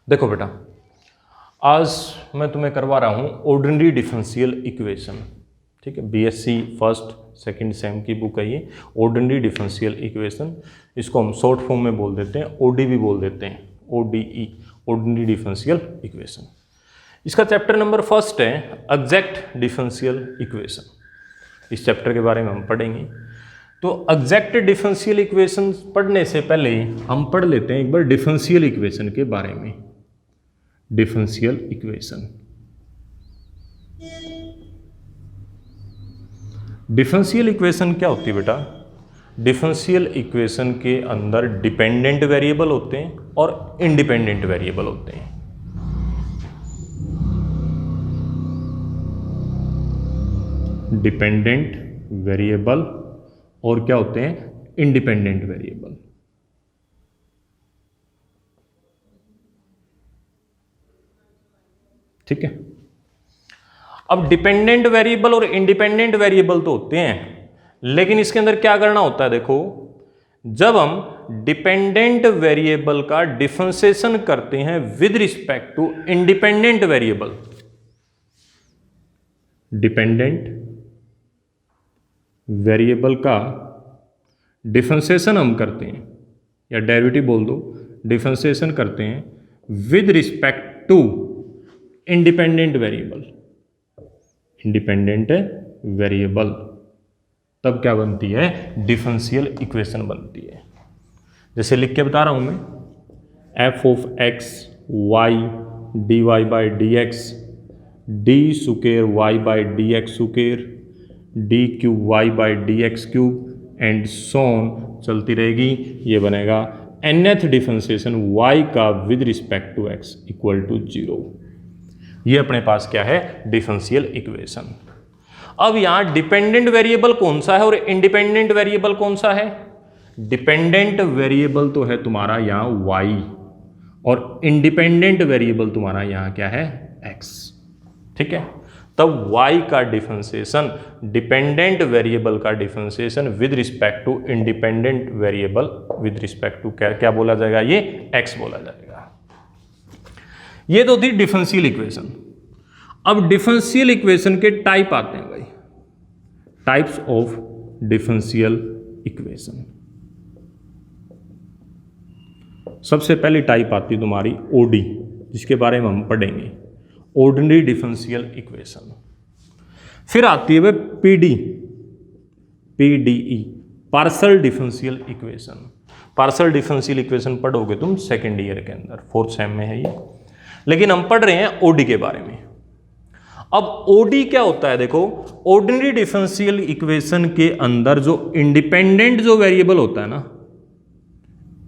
देखो बेटा, आज मैं तुम्हें करवा रहा हूँ ऑर्डिनरी डिफरेंशियल इक्वेशन। ठीक है, बीएससी फर्स्ट सेकंड सेम की बुक है ये, ऑर्डिनरी डिफरेंशियल इक्वेशन। इसको हम शॉर्ट फॉर्म में बोल देते हैं, ओडी भी बोल देते हैं, ओडीई, ऑर्डिनरी डिफरेंशियल इक्वेशन। इसका चैप्टर नंबर फर्स्ट है एग्जैक्ट डिफरेंशियल इक्वेशन। इस चैप्टर के बारे में हम पढ़ेंगे। तो एग्जैक्ट डिफरेंशियल इक्वेशन पढ़ने से पहले हम पढ़ लेते हैं एक बार डिफरेंशियल इक्वेशन के बारे में। डिफरेंशियल इक्वेशन, डिफरेंशियल इक्वेशन क्या होती है बेटा? डिफरेंशियल इक्वेशन के अंदर डिपेंडेंट वेरिएबल होते हैं और इंडिपेंडेंट वेरिएबल होते हैं। डिपेंडेंट वेरिएबल और क्या होते हैं? Independent variable. ठीक है, अब डिपेंडेंट वेरिएबल और इंडिपेंडेंट वेरिएबल तो होते हैं, लेकिन इसके अंदर क्या करना होता है? देखो, जब हम डिपेंडेंट वेरिएबल का डिफरेंशिएशन करते हैं with respect to independent variable, dependent variable का डिफरेंशिएशन हम करते हैं, या डेरिवेटिव बोल दो, डिफरेंशिएशन करते हैं with respect to independent variable, independent variable, तब क्या बनती है? डिफरेंशियल इक्वेशन बनती है। जैसे लिख के बता रहा हूं मैं, F of x y D Y by D x d सुकेर Y by D x squared d cube y by D x cube and so on चलती रहेगी। ये बनेगा nth डिफरेंशिएशन y का with respect to x equal to 0। ये अपने पास क्या है? Differential equation. अब यहां डिपेंडेंट वेरिएबल कौन सा है और इंडिपेंडेंट वेरिएबल कौन सा है? डिपेंडेंट वेरिएबल तो है तुम्हारा यहां y और इंडिपेंडेंट वेरिएबल तुम्हारा यहां क्या है? x। ठीक है, तब y का डिफरेंशिएशन, डिपेंडेंट वेरिएबल का differentiation with respect to independent variable, with respect to क्या बोला जाएगा? ये x बोला जाएगा। ये तो थी डिफरेंशियल इक्वेशन। अब डिफरेंशियल इक्वेशन के टाइप आते हैं भाई, टाइप्स ऑफ डिफरेंशियल इक्वेशन। सबसे पहली टाइप आती है तुम्हारी ओडी, जिसके बारे में हम पढ़ेंगे, ऑर्डिनरी डिफरेंशियल इक्वेशन। फिर आती है PD, PDE, partial differential equation. Partial differential equation पढ़ोगे तुम सेकेंड ईयर के अंदर, फोर्थ सेम में है ये, लेकिन हम पढ़ रहे हैं ओडी के बारे में। अब ओडी क्या होता है? देखो, ऑर्डिनरी डिफरेंशियल इक्वेशन के अंदर जो इंडिपेंडेंट जो वेरिएबल होता है ना,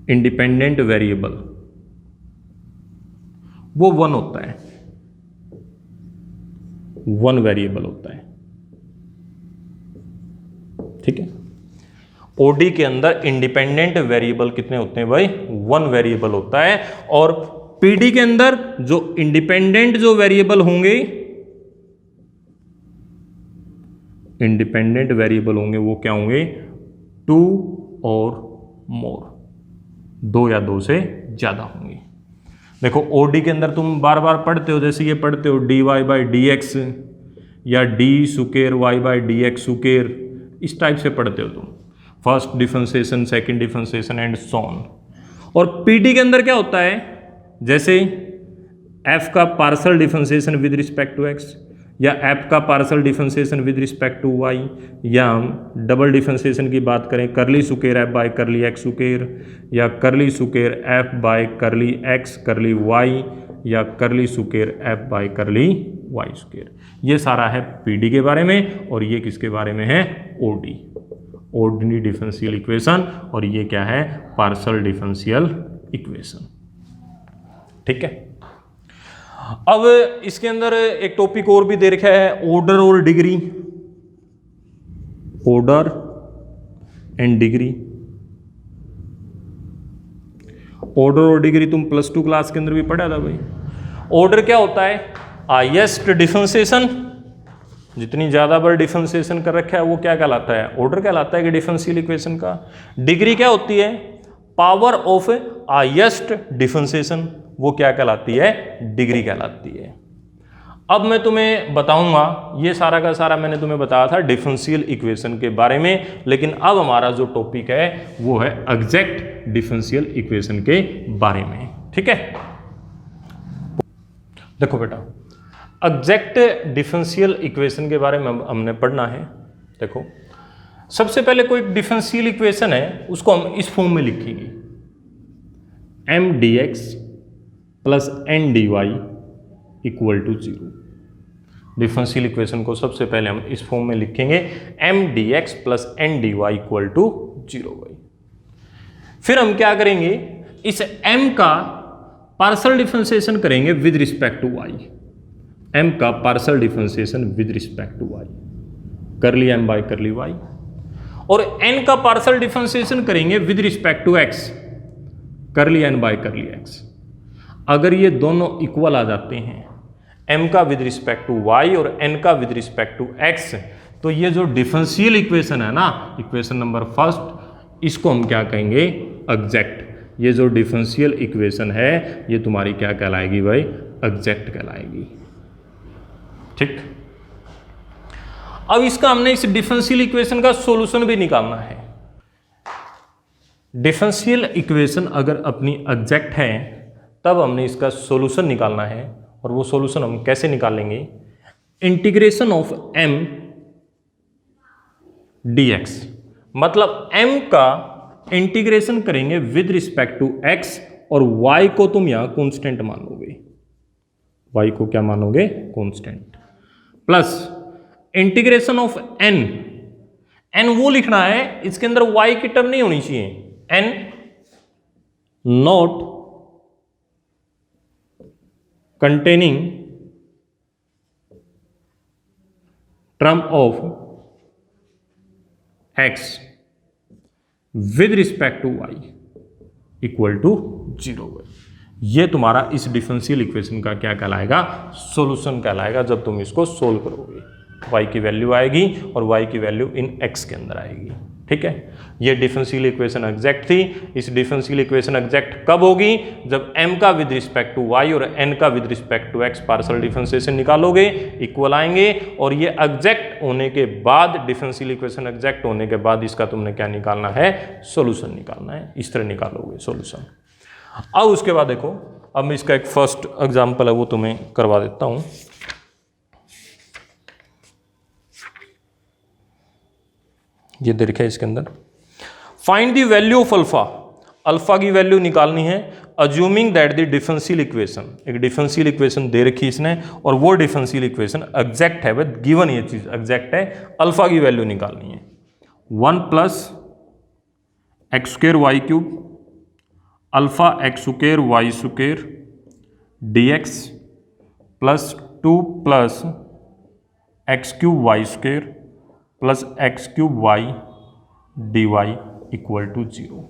इंडिपेंडेंट वेरिएबल, वो वन होता है, वन वेरिएबल होता है। ठीक है, ओडी के अंदर इंडिपेंडेंट वेरिएबल कितने होते हैं भाई? वन वेरिएबल होता है। और पीडी के अंदर जो इंडिपेंडेंट जो वेरिएबल होंगे, इंडिपेंडेंट वेरिएबल होंगे, वो क्या होंगे? 2 और मोर, 2 या 2 से ज्यादा होंगे। देखो, ओडी के अंदर तुम बार बार पढ़ते हो, जैसे ये पढ़ते हो D Y by D X या डी सुकेर Y by D x square, इस टाइप से पढ़ते हो तुम, first differentiation, second differentiation and so on. और पीडी के अंदर क्या होता है? जैसे एफ का partial differentiation with respect to X, या एफ का partial differentiation with respect to Y, या हम डबल डिफरेंशिएशन की बात करें, करली सुकेर एफ बाय करली एक्स सुकेर, या करली सुकेर एफ बाय करली एक्स करली वाई, या करली सुकेर एफ बाय करली वाई सुकेर। ये सारा है पीडी के बारे में, और ये किसके बारे में है? OD, ordinary differential equation. और ये क्या है? Partial differential equation. ठीक है, अब इसके अंदर एक टॉपिक और भी दे रखा है, ऑर्डर और degree, order and degree. Order और डिग्री तुम +2 क्लास के अंदर भी पढ़ा था भाई। ऑर्डर क्या होता है? हाईएस्ट डिफरेंशिएशन, जितनी ज्यादा बार डिफरेंशिएशन कर रखा है वो क्या कहलाता है? ऑर्डर कहलाता है कि डिफरेंशियल इक्वेशन का। डिग्री क्या होती है? पावर ऑफ हाईएस्ट डिफरेंशिएशन, वो क्या कहलाती है, डिग्री कहलाती है। अब मैं तुम्हें बताऊंगा, ये सारा का सारा मैंने तुम्हें बताया था डिफरेंशियल इक्वेशन के बारे में, लेकिन अब हमारा जो टॉपिक है वो है एग्जैक्ट डिफरेंशियल इक्वेशन के बारे में। ठीक है, देखो बेटा, एग्जैक्ट डिफरेंशियल इक्वेशन के बारे में हमने पढ़ना है। देखो, सबसे पहले कोई डिफरेंशियल इक्वेशन है उसको हम इस फॉर्म में लिखेंगे, M D x plus N D Y equal to 0। Differential equation को सबसे पहले हम इस फॉर्म में लिखेंगे, M D x plus N D Y equal to 0 Y. फिर हम क्या करेंगे, इस m का पार्शियल डिफरेंशिएशन करेंगे with respect to y। m का partial differentiation with respect to y, कर ली m बाय कर ली y। और n का पार्शियल डिफरेंशिएशन करेंगे विद रिस्पेक्ट टू x, कर ली n बाय कर ली x। अगर ये दोनों इक्वल आ जाते हैं, m का विद रिस्पेक्ट टू y और n का विद रिस्पेक्ट टू x, तो ये जो डिफरेंशियल इक्वेशन है ना, इक्वेशन नंबर फर्स्ट, इसको हम क्या कहेंगे, एग्जैक्ट। ये जो डिफरेंशियल इक्वेशन है ये तुम्हारी क्या कहलाएगी भाई, एग्जैक्ट कहलाएगी। ठीक, अब इसका हमने इस डिफरेंशियल इक्वेशन का सॉल्यूशन भी निकालना है। डिफरेंशियल इक्वेशन अगर अपनी एग्जैक्ट है तब हमने इसका सॉल्यूशन निकालना है, और वो सॉल्यूशन हम कैसे निकालेंगे, इंटीग्रेशन ऑफ m dx, मतलब m का इंटीग्रेशन करेंगे विद रिस्पेक्ट टू x, और y को तुम यहां कांस्टेंट मानोगे, y को क्या मानोगे, constant, plus integration of n, n वो लिखना है, इसके अंदर y की टर्म नहीं होनी चाहिए, n not containing term of x with respect to y equal to 0। ये तुम्हारा इस डिफरेंशियल इक्वेशन का क्या कहलाएगा, सॉल्यूशन कहलाएगा, जब तुम इसको सोल्व करोगे। y की वैल्यू आएगी और y की वैल्यू इन x के अंदर आएगी। ठीक है, ये डिफरेंशियल इक्वेशन एग्जैक्ट थी। इस डिफरेंशियल इक्वेशन एग्जैक्ट कब होगी, जब m का विद रिस्पेक्ट टू y और n का with respect to x partial differentiation निकालोगे, इक्वल आएंगे, और ये एग्जैक्ट होने के बाद, डिफरेंशियल इक्वेशन एग्जैक्ट होने के बाद इसका तुमने क्या निकालना है, सॉल्यूशन निकालना है। इस तरह निकालोगे सॉल्यूशन। अब उसके बाद देखो, अब मैं इसका एक फर्स्ट एग्जाम्पल है वो तुम्हें करवा देता हूं। ये देखिए इसके अंदर, find the value of alpha, alpha की वैल्यू निकालनी है, assuming that the differential equation, एक डिफरेंशियल इक्वेशन दे रखी इसने, और वो डिफरेंशियल इक्वेशन एग्जैक्ट है, बट गिवन ये चीज एग्जैक्ट है, अल्फा की वैल्यू निकालनी है। 1 plus X square Y cube alpha x square Y square D x plus 2 plus X cube Y square plus X cube Y D Y equal to 0।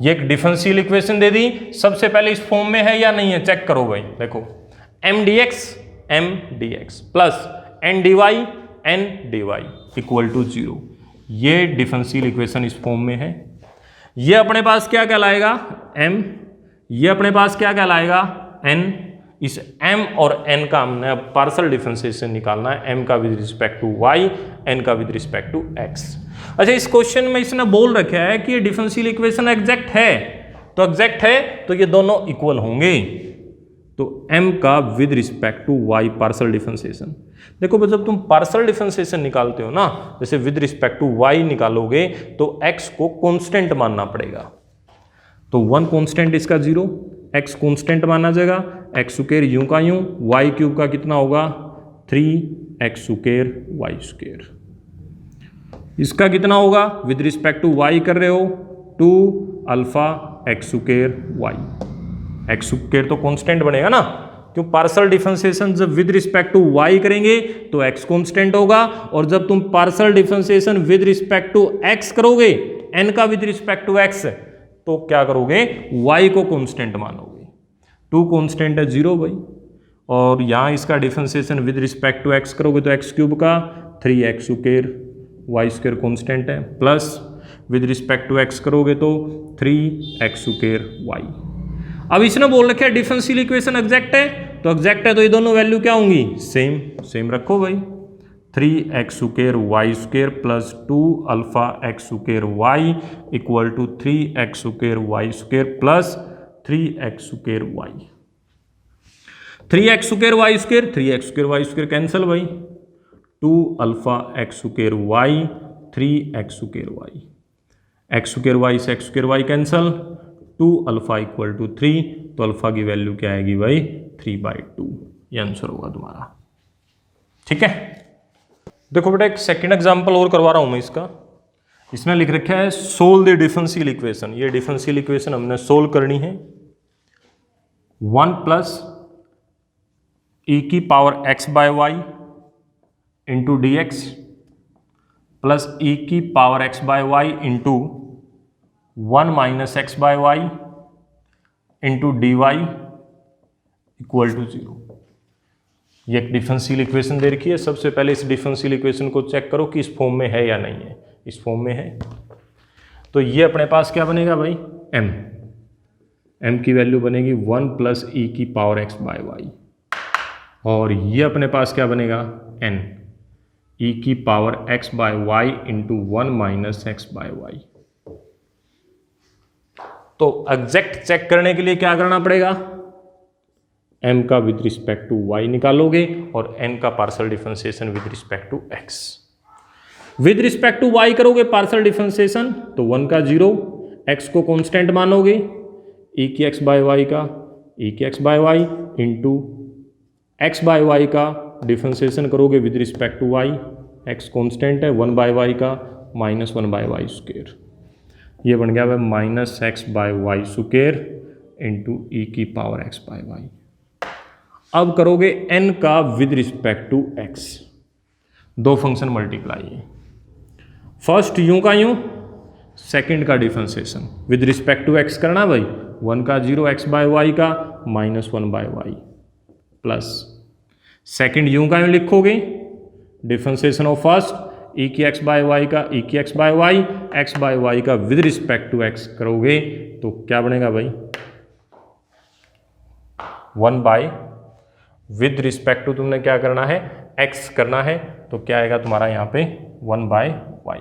ये एक differential equation दे दी। सबसे पहले इस form में है या नहीं है चेक करो भाई। देखो M D x plus N D Y equal to 0। ये डिफरेंशियल इक्वेशन इस फॉर्म में है। ये अपने पास क्या कहलाएगा, m, ये अपने पास क्या कहलाएगा, n। इस m और n का हमने अब पार्शियल डिफरेंशिएशन निकालना है, m का with respect to y, n का विद रिस्पेक्ट टू x। अच्छा, इस क्वेश्चन में इसने बोल रखा है कि ये डिफरेंशियल इक्वेशन एग्जैक्ट है, तो एग्जैक्ट है तो ये दोनों इक्वल होंगे, तो m का with respect to y partial differentiation. देखो जब तुम पार्शियल डिफरेंशिएशन निकालते हो ना, जैसे विद रिस्पेक्ट टू y निकालोगे तो x को कांस्टेंट मानना पड़ेगा, तो 1 कांस्टेंट इसका 0, x कांस्टेंट माना जाएगा, एक्स स्क्वायर यूं का यूं, वाई क्यूब का कितना होगा 3x स्क्वायर वाई स्क्वायर। इसका कितना होगा विद रिस्पेक्ट टू y कर रहे हो 2 alpha x square Y. X square तो कांस्टेंट बनेगा ना, क्यों, पार्शियल डिफरेंशिएशन जब विद रिस्पेक्ट टू y करेंगे तो x कांस्टेंट होगा, और जब तुम partial differentiation with respect to x करोगे, n का विद रिस्पेक्ट टू x, तो क्या करोगे, y को कांस्टेंट मानोगे। 2 कांस्टेंट है 0 भाई, और यहाँ इसका differentiation with respect to x करोगे तो x क्यूब का 3x square Y square constant है, plus with respect to x करोगे तो 3x स्क्वायर वाई। अब इसने बोल रखा है डिफरेंशियल इक्वेशन एग्जैक्ट है, तो एग्जैक्ट है तो ये दोनों वैल्यू क्या होंगी, सेम। सेम रखो भाई, 3x square Y square plus 2 alpha x square y equal to 3x square Y square plus 3x square y. 3x square Y square 3x square Y square cancel भाई, 2 alpha x square y 3x square Y, x square y से x square y cancel, 2 alpha equal to 3, तो alpha की value क्या आएगी भाई 3/2। ये answer होगा तुम्हारा। ठीक है, देखो बेटा एक सेकंड एग्जांपल और करवा रहा हूं मैं इसका। इसमें लिख रखा है सोल्व द डिफरेंशियल इक्वेशन। ये डिफरेंशियल इक्वेशन हमने सोल्व करनी है। 1 प्लस e की power x by Y into d x plus e की power x by Y into 1 minus x by Y into d Y equal to 0। ये एक differential equation दे रखी है। सबसे पहले इस डिफरेंशियल इक्वेशन को चेक करो कि इस फॉर्म में है या नहीं है। इस फॉर्म में है तो ये अपने पास क्या बनेगा भाई, m की वैल्यू बनेगी 1 प्लस ई की पावर x बाय वाई, और ये अपने पास क्या बनेगा n, e की power x by Y into 1 minus x by Y. तो एग्जैक्ट चेक करने के लिए क्या करना पड़ेगा, m का विद रिस्पेक्ट टू y निकालोगे और n का partial differentiation with respect to x। With respect to y करोगे पार्शियल डिफरेंशिएशन तो 1 का 0, x को कांस्टेंट मानोगे, e की x बाय वाई का e की x by Y into x by Y का डिफरेंशिएशन करोगे with respect to y, x constant है, 1 बाय वाई का माइनस 1 बाय वाई स्क्वायर। ये बन गया minus x by y square into ई की पावर x बाय वाई। अब करोगे n का विद रिस्पेक्ट टू x, दो फंक्शन मल्टीप्लाई है, फर्स्ट यूं का यूं, सेकंड का differentiation with respect to x करना भाई, 1 का 0 x बाय वाई का minus 1 by Y plus second यूं का यूं लिखोगे, डिफरेंशिएशन ऑफ फर्स्ट e की x बाय वाई का e की x by Y, x by Y का विद रिस्पेक्ट टू x करोगे तो क्या बनेगा भाई 1 बाय, विद रिस्पेक्ट टू तुमने क्या करना है x करना है, तो क्या आएगा तुम्हारा यहाँ पे 1 बाय वाई।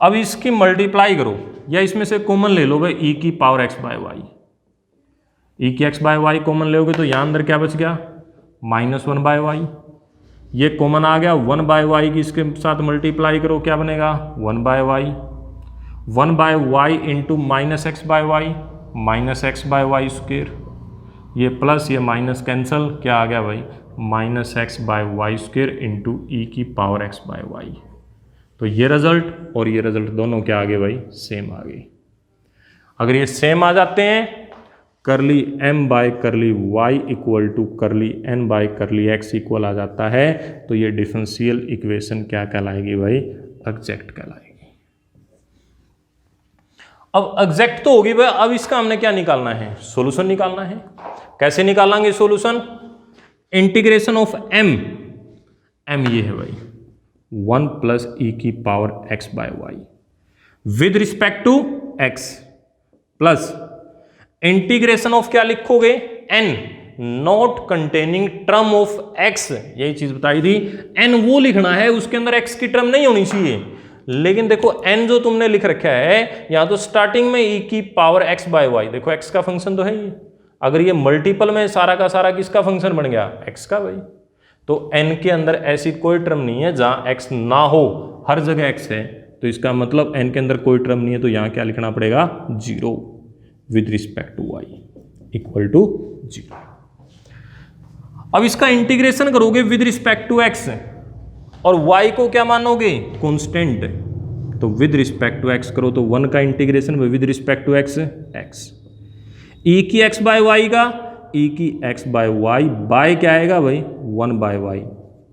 अब इसकी मल्टीप्लाई करो या इसमें से कॉमन ले लो भाई e की power x by Y, e की x बाय वाई कॉमन लोगे तो यहाँ अंदर क्या बच गया माइनस 1 बाय वाई, ये कॉमन आ गया, 1 बाय वाई की इसके साथ मल्टीप्लाई करो क्या बनेगा 1 by y, 1 by Y into minus x by y, minus x by y square, ये प्लस ये माइनस कैंसल, क्या आ गया भाई minus x by y square into ई की पावर x बाय वाई। तो ये रिजल्ट और ये रिजल्ट दोनों क्या आ गए भाई सेम आ गए। अगर ये सेम आ जाते हैं, curly m by curly y equal to curly n by curly x equal आ जाता है, तो ये डिफरेंशियल इक्वेशन क्या कहलाएगी भाई एग्जैक्ट कहलाएगी। अब एग्जैक्ट तो होगी भाई, अब इसका हमने क्या निकालना है सॉल्यूशन निकालना है। कैसे निकालेंगे सॉल्यूशन, इंटीग्रेशन ऑफ m ये है भाई 1 प्लस ई की power x by Y with respect to x plus integration of क्या लिखोगे n not containing term of x, यही चीज बताई थी, n वो लिखना है उसके अंदर x की टर्म नहीं होनी चाहिए। लेकिन देखो n जो तुमने लिख रखा है यहां तो स्टार्टिंग में e की पावर x बाय वाई, देखो x का फंक्शन तो है ये, अगर ये मल्टीपल में सारा का सारा किसका फंक्शन बन गया x का भाई, तो n के अंदर ऐसी कोई टर्म नहीं है जहां x ना हो, हर जगह x है, तो इसका मतलब n के अंदर कोई टर्म नहीं है, तो यहां क्या लिखना पड़ेगा 0 with respect to y equal to 0। अब इसका इंटीग्रेशन करोगे विद रिस्पेक्ट टू x और y को क्या मानोगे कांस्टेंट, तो विद रिस्पेक्ट टू x करो तो 1 का integration with respect to x e की x बाय वाई का e की x बाय वाई बाय क्या आएगा भाई 1 बाय वाई,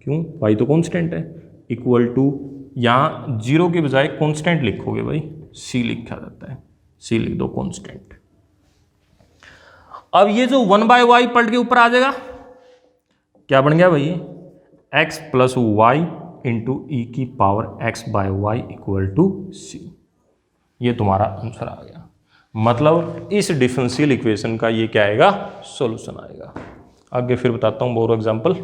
क्यों y तो कांस्टेंट है, इक्वल टू यहाँ 0 के बजाय कांस्टेंट लिखोगे भाई, c लिखा जाता है, c लिख दो कांस्टेंट। अब ये जो 1 बाय वाई पलट के ऊपर आ जाएगा, क्या बन गया भाई x प्लस वाई इंटू ई की power x by Y equal to c, ये तुम्हारा आंसर आ गया। मतलब इस डिफरेंशियल इक्वेशन का ये क्या आएगा, सॉल्यूशन आएगा। आगे फिर बताता हूँ और एग्जांपल।